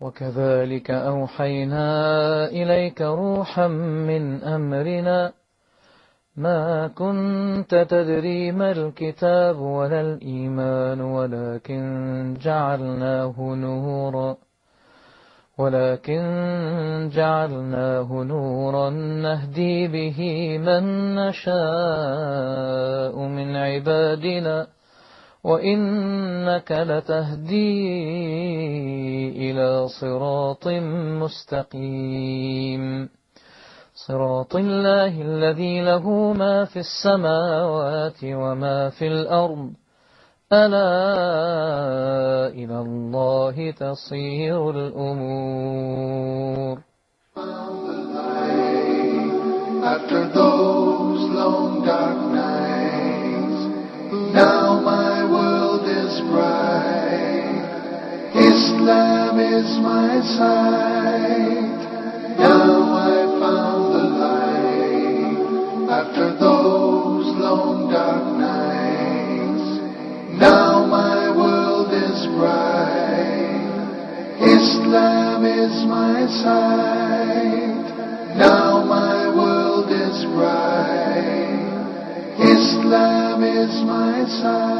وكذلك أوحينا إليك روحا من أمرنا ما كنت تدري ما الكتاب ولا الإيمان ولكن جعلناه نورا نهدي به من نشاء من عبادنا وإنك لتهدي إلى صراط مستقيم صراط الله الذي له ما في السماوات وما في الأرض ألا إلى الله تصير الأمور. After those long dark nights, now my world is bright. Islam is my sight. Now I found the light. After those long dark nights, now my world is bright. Islam is my sight. Now my world is bright. Islam is my sight.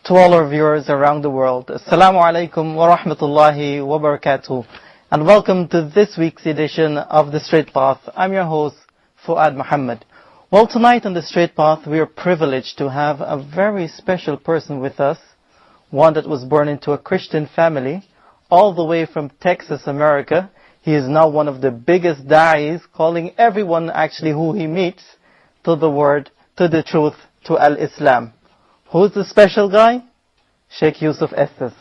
To all our viewers around the world, Assalamu alaikum wa rahmatullahi wa barakatuh, and welcome to this week's edition of The Straight Path. I'm your host, Fuad Muhammad. Well, tonight on The Straight Path, we are privileged to have a very special person with us, one that was born into a Christian family, all the way from Texas, America. He is now one of the biggest da'is, calling everyone actually who he meets to the word, to the truth, to Al-Islam. Who's the special guy? Sheikh Yusuf Estes.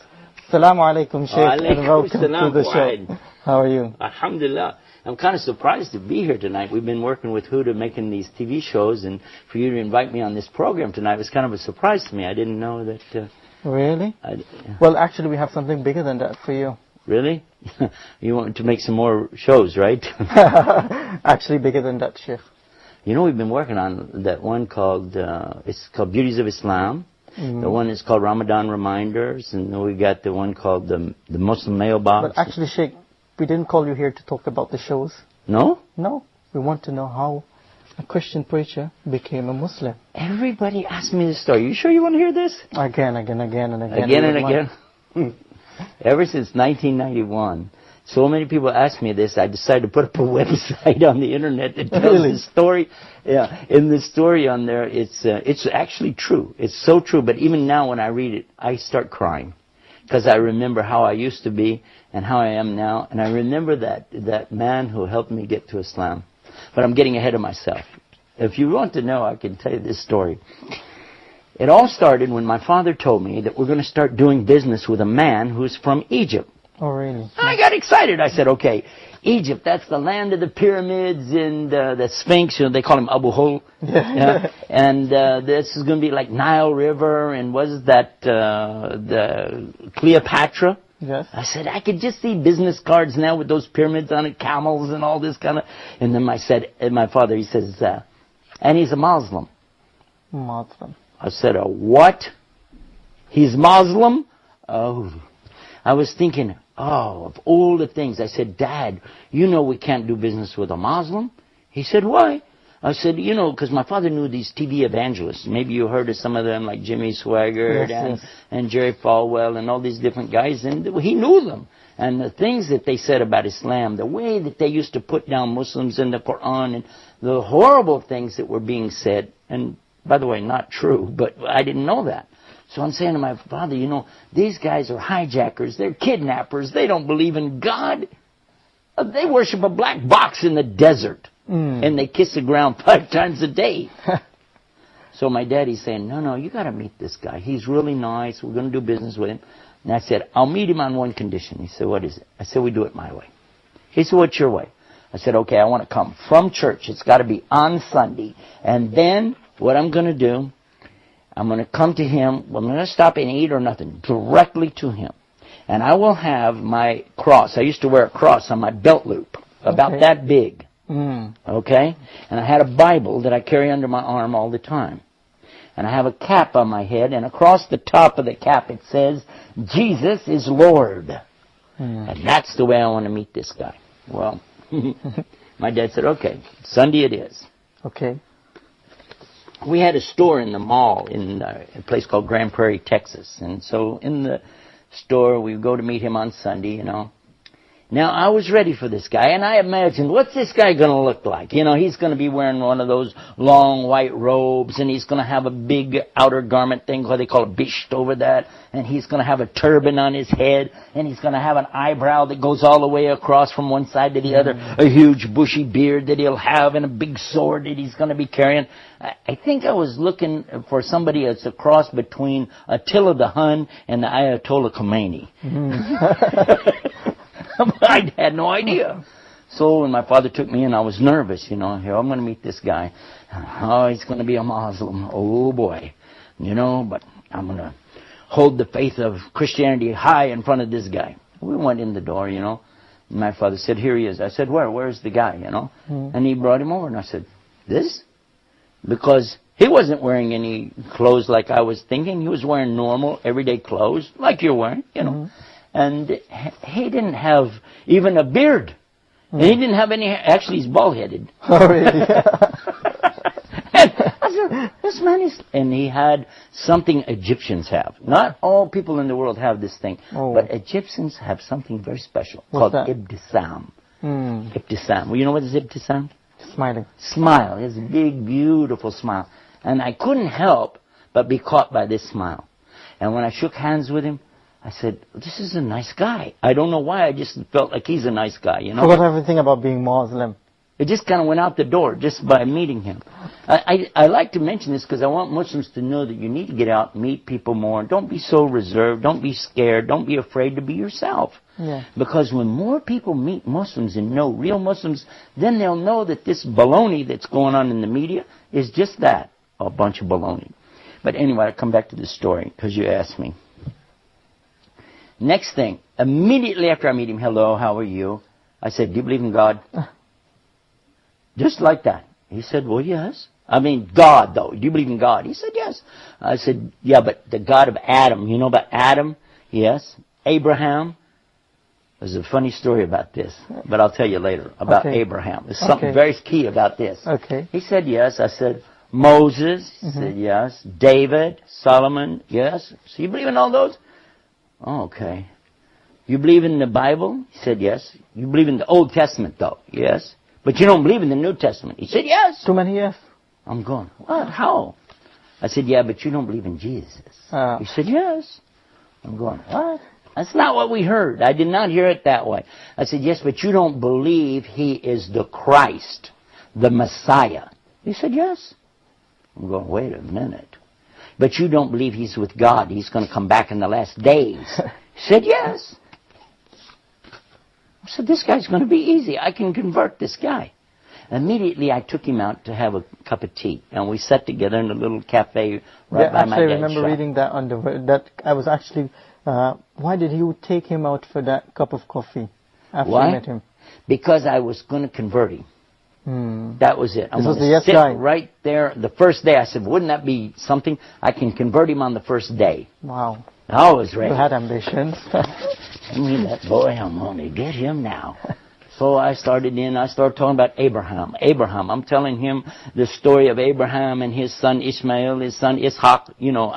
Assalamu alaikum, Sheikh, and welcome to the show. How are you? Alhamdulillah. I'm kind of surprised to be here tonight. We've been working with Huda making these TV shows, and for you to invite me on this program tonight was kind of a surprise to me. I didn't know that... Really? Well, actually, we have something bigger than that for you. Really? You want to make some more shows, right? Actually, bigger than that, Sheikh. You know, we've been working on that one called, it's called Beauties of Islam. Mm-hmm. The one is called Ramadan Reminders, and then we got the one called the Muslim Mailbox. But actually, Sheikh, we didn't call you here to talk about the shows. No? No. We want to know how a Christian preacher became a Muslim. Everybody asks me this story. You sure you want to hear this? Again. Again and again. Ever since 1991, so many people ask me this, I decided to put up a website on the internet that tells the story. Yeah, in the story on there, it's actually true. It's so true, but even now when I read it, I start crying. Because I remember how I used to be and how I am now, and I remember that man who helped me get to Islam. But I'm getting ahead of myself. If you want to know, I can tell you this story. It all started when my father told me that we're going to start doing business with a man who's from Egypt. Oh, really? I got excited. I said, okay, Egypt, that's the land of the pyramids and the Sphinx. You know, they call him Abu Hol. Yeah. And this is going to be like Nile River, and was that the Cleopatra? Yes. I said, I could just see business cards now with those pyramids on it, camels and all this kind of... And then my father, he says, and he's a Muslim. Muslim. I said, a what? He's Muslim? Oh. I was thinking, of all the things. I said, Dad, you know we can't do business with a Muslim? He said, why? I said, you know, because my father knew these TV evangelists. Maybe you heard of some of them, like Jimmy Swaggart and Jerry Falwell and all these different guys. And he knew them. And the things that they said about Islam, the way that they used to put down Muslims in the Quran, and the horrible things that were being said. And, by the way, not true, but I didn't know that. So I'm saying to my father, you know, these guys are hijackers. They're kidnappers. They don't believe in God. They worship a black box in the desert. And they kiss the ground 5 times a day. So my daddy's saying, no, you got to meet this guy. He's really nice. We're going to do business with him. And I said, I'll meet him on one condition. He said, what is it? I said, we do it my way. He said, what's your way? I said, okay, I want to come from church. It's got to be on Sunday. And then what I'm going to do, I'm going to come to him. I'm going to stop and eat or nothing. Directly to him. And I will have my cross. I used to wear a cross on my belt loop. About that big. Okay? And I had a Bible that I carry under my arm all the time. and I have a cap on my head, and across the top of the cap it says, Jesus is Lord. And that's the way I want to meet this guy. Well, my dad said, okay, Sunday it is. Okay. We had a store in the mall in a place called Grand Prairie, Texas. And so in the store, we go to meet him on Sunday, you know. Now, I was ready for this guy, and I imagined, what's this guy going to look like? You know, he's going to be wearing one of those long white robes, and he's going to have a big outer garment thing, what they call a bisht over that, and he's going to have a turban on his head, and he's going to have an eyebrow that goes all the way across from one side to the other, a huge bushy beard that he'll have, and a big sword that he's going to be carrying. I think I was looking for somebody that's a cross between Attila the Hun and the Ayatollah Khomeini. I had no idea. So when my father took me in, I was nervous, you know. Here, I'm going to meet this guy. Oh, he's going to be a Muslim. Oh, boy. You know, but I'm going to hold the faith of Christianity high in front of this guy. We went in the door, you know. And my father said, here he is. I said, where's the guy, you know? And he brought him over. And I said, this? Because he wasn't wearing any clothes like I was thinking. He was wearing normal, everyday clothes, like you're wearing, you know. And he didn't have even a beard. And he didn't have any hair. Actually, he's bald-headed. Oh, really? And I said, this man is... And he had something Egyptians have. Not all people in the world have this thing. But Egyptians have something very special called ibtisam. Ibtisam. Well, you know what is ibtisam? Smiling. Smile. He has a big, beautiful smile. And I couldn't help but be caught by this smile. And when I shook hands with him, I said, this is a nice guy. I don't know why, I just felt like he's a nice guy, you know. Forgot everything about being Muslim. It just kind of went out the door just by meeting him. I like to mention this because I want Muslims to know that you need to get out and meet people more. Don't be so reserved. Don't be scared. Don't be afraid to be yourself. Yeah. Because when more people meet Muslims and know real Muslims, then they'll know that this baloney that's going on in the media is just that, a bunch of baloney. But anyway, I'll come back to the story because you asked me. Next thing, immediately after I meet him, hello, how are you? I said, do you believe in God? Just like that. He said, well, yes. I mean, God, though. Do you believe in God? He said, yes. I said, yeah, but the God of Adam. You know about Adam? Yes. Abraham. There's a funny story about this, but I'll tell you later about Abraham. There's something very key about this. Okay. He said, yes. I said, Moses. He said, yes. David, Solomon, yes. So you believe in all those? Oh, okay. You believe in the Bible? He said, yes. You believe in the Old Testament, though? Yes. But you don't believe in the New Testament? He said, yes. Too many yes. I'm going, what? How? I said, yeah, but you don't believe in Jesus. He said, yes. I'm going, what? That's not what we heard. I did not hear it that way. I said, yes, but you don't believe he is the Christ, the Messiah. He said, yes. I'm going, wait a minute. But you don't believe he's with God. He's going to come back in the last days. He said, yes. I said, this guy's going to be easy. I can convert this guy. Immediately, I took him out to have a cup of tea. And we sat together in a little cafe right by my dad's shop. I remember reading that on that I was actually, why did you take him out for that cup of coffee after you met him? Because I was going to convert him. That was it. This was the yes guy. Right there the first day. I said, wouldn't that be something? I can convert him on the first day. Wow. I was ready. You had ambitions. I mean, that boy, I'm going to get him now. So I started talking about Abraham. I'm telling him the story of Abraham and his son Ishmael, his son Ishaq, you know,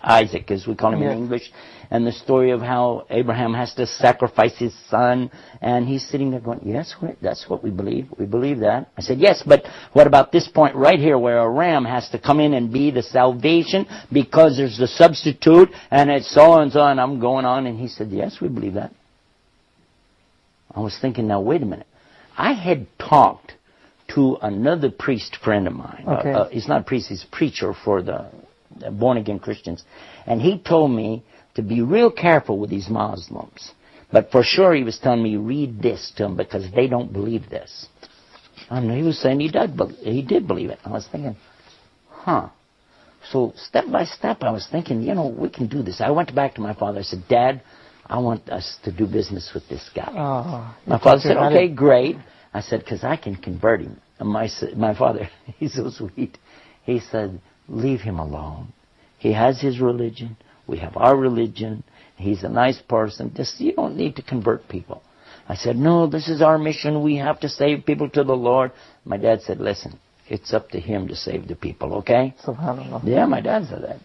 Isaac as we call him in English. And the story of how Abraham has to sacrifice his son. And he's sitting there going, yes, that's what we believe. We believe that. I said, yes, but what about this point right here where a ram has to come in and be the salvation because there's the substitute and it's so and so. And I'm going on. And he said, yes, we believe that. I was thinking, now, wait a minute. I had talked to another priest friend of mine. Okay. He's not a priest, he's a preacher for the born-again Christians. And he told me to be real careful with these Muslims. But for sure he was telling me, read this to them because they don't believe this. And he was saying he did believe it. I was thinking, So step by step I was thinking, you know, we can do this. I went back to my father. I said, Dad, I want us to do business with this guy. My father said, okay, great. I said, because I can convert him. And my father, he's so sweet. He said, leave him alone. He has his religion. We have our religion. He's a nice person. Just, you don't need to convert people. I said, no, this is our mission. We have to save people to the Lord. My dad said, listen, it's up to him to save the people, okay? SubhanAllah. Yeah, my dad said that.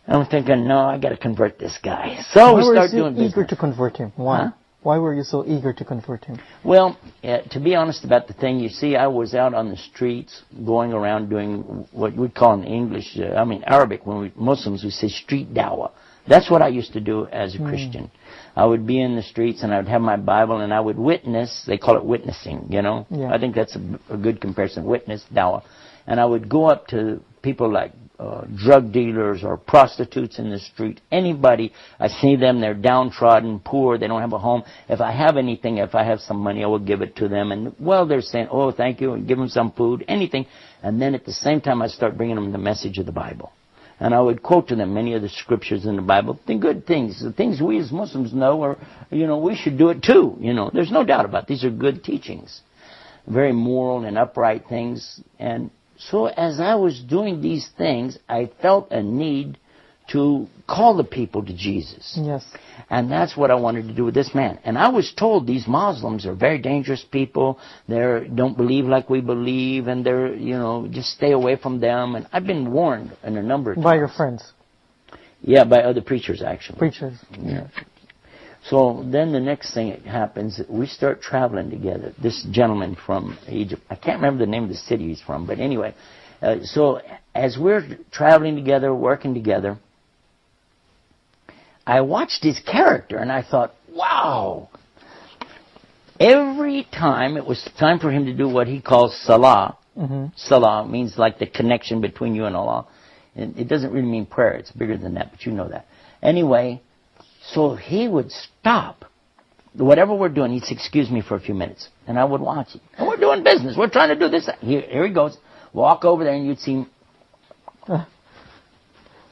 I'm thinking, no, I got to convert this guy. So we start doing business. Why were you so eager to convert him? Why? Huh? Why were you so eager to convert him? Well, to be honest about the thing, you see, I was out on the streets going around doing what we'd call in English, Arabic, when we Muslims, we say street dawah. That's what I used to do as a Christian. I would be in the streets and I would have my Bible and I would witness. They call it witnessing, you know. Yeah. I think that's a good comparison, witness, dawah. And I would go up to people like drug dealers or prostitutes in the street. Anybody, I see them, they're downtrodden, poor, they don't have a home. If I have anything, if I have some money, I will give it to them. And well, they're saying, oh, thank you, and give them some food, anything. And then at the same time, I start bringing them the message of the Bible. And I would quote to them many of the scriptures in the Bible, the good things, the things we as Muslims know, or, you know, we should do it too. You know, there's no doubt about it. These are good teachings, very moral and upright things. And so as I was doing these things, I felt a need to call the people to Jesus. Yes. And that's what I wanted to do with this man. And I was told these Muslims are very dangerous people. They don't believe like we believe, and they're, you know, just stay away from them. And I've been warned in a number of times. By your friends? Yeah, by other preachers, actually. Preachers. Yeah. So then the next thing that happens, we start traveling together. This gentleman from Egypt, I can't remember the name of the city he's from, but anyway. So as we're traveling together, working together, I watched his character and I thought, wow. Every time it was time for him to do what he calls salah. Salah means like the connection between you and Allah. And it doesn't really mean prayer. It's bigger than that, but you know that. Anyway, so he would stop. Whatever we're doing, he'd say, excuse me for a few minutes. And I would watch him. And we're doing business. We're trying to do this. Here he goes. Walk over there and you'd see him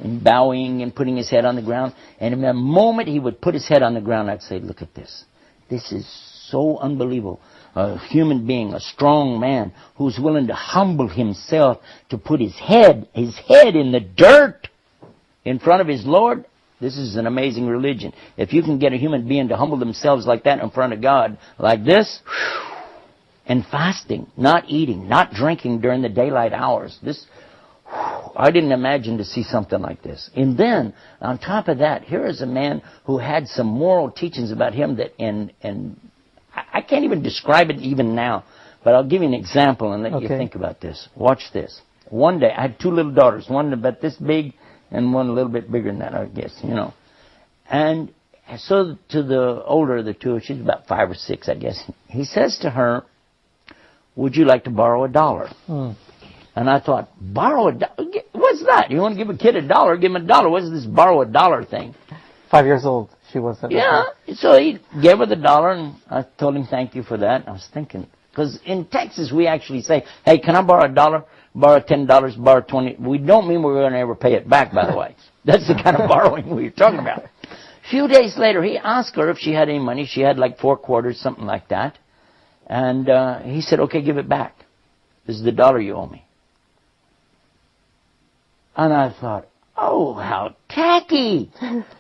and bowing and putting his head on the ground. And in the moment he would put his head on the ground, I'd say, look at this. This is so unbelievable. A human being, a strong man, who's willing to humble himself to put his head in the dirt in front of his Lord. This is an amazing religion. If you can get a human being to humble themselves like that in front of God, like this, and fasting, not eating, not drinking during the daylight hours, I didn't imagine to see something like this. And then, on top of that, here is a man who had some moral teachings about him that, and I can't even describe it even now, but I'll give you an example and let you think about this. Watch this. One day, I had two little daughters, one about this big and one a little bit bigger than that, I guess, you know. And so to the older of the two, she's about 5 or 6, I guess, he says to her, would you like to borrow $1? And I thought, borrow $1? What's that? You want to give a kid $1? Give him $1. What's this borrow $1 thing? 5 years old she was at that time. So he gave her the $1, and I told him thank you for that. I was thinking, because in Texas we actually say, hey, can I borrow $1? Borrow $10, borrow 20. We don't mean we're going to ever pay it back, by the way. That's the kind of borrowing we were talking about. A few days later, he asked her if she had any money. She had like 4 quarters, something like that. And he said, okay, give it back. This is the $1 you owe me. And I thought, oh, how tacky.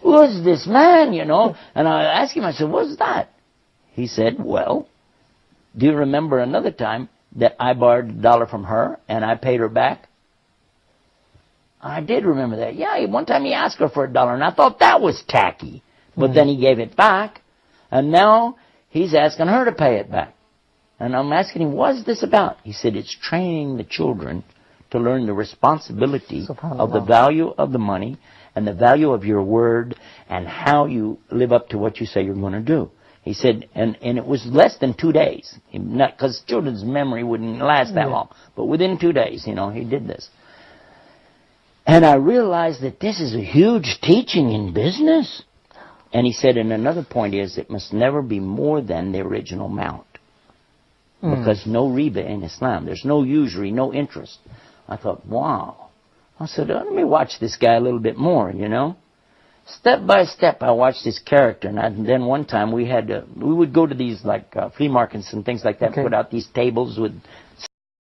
Who's this man, you know? And I asked him, I said, what's that? He said, well, do you remember another time that I borrowed $1 from her and I paid her back? I did remember that. Yeah, one time he asked her for $1 and I thought that was tacky. But then he gave it back. And now he's asking her to pay it back. And I'm asking him, what's this about? He said, it's training the children to learn the responsibility of the value of the money and the value of your word and how you live up to what you say you're going to do. He said, and it was less than 2 days, not because children's memory wouldn't last that long, but within 2 days, you know, he did this. And I realized that this is a huge teaching in business. And he said, and another point is, it must never be more than the original amount. Because no riba in Islam. There's no usury, no interest. I thought, wow. I said, let me watch this guy a little bit more, you know. Step by step, I watched his character. And then one time we would go to these like flea markets and things like that, put out these tables with